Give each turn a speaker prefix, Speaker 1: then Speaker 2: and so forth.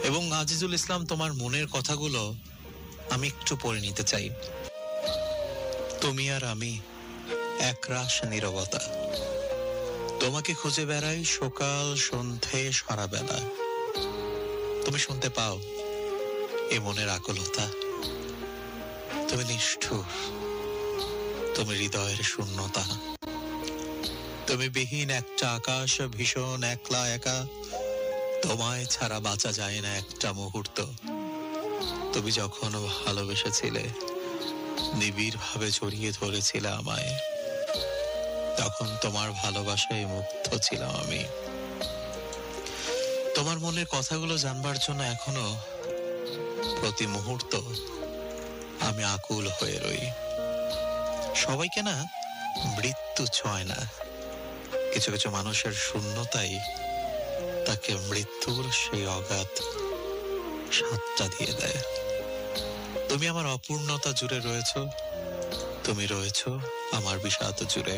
Speaker 1: এবং আজিজুল ইসলাম, তোমার মনের কথাগুলো আমি একটু পড়ে নিতে চাই। তুমি আর আমি একরাশ নীরবতা, তোমাকে খুঁজে বেড়াই সকাল সন্ধে সারা বেলা। তুমি শুনতে পাও এ মনের আকুলতা। তুমি নিষ্ঠুর, তুমি হৃদয়ের শূন্যতা, তুমি বিহীন একটা আকাশ, ভীষণ একলা একা। তোমায় ছাড়া বাঁচা যায় না একটা মুহূর্ত। তুমি যখন ভালোবেসেছিলে, নিবিড় ভাবে জড়িয়ে ধরেছিলে আমায়, তখন তোমার ভালোবাসায় মুগ্ধ ছিলাম আমি। তোমার মনের কথাগুলো জানবার জন্য এখনো প্রতি মুহূর্ত আমি আকুল হয়ে রই। সবাইকে না মৃত্যু ছয় না, কিছু কিছু মানুষের শূন্যতাই তাকে মৃত্যুর সেই অগাধ স্বাদটা দিয়ে দেয়। তুমি আমার অপূর্ণতা জুড়ে রয়েছ, তুমি রয়েছ আমার বিষাদ জুড়ে।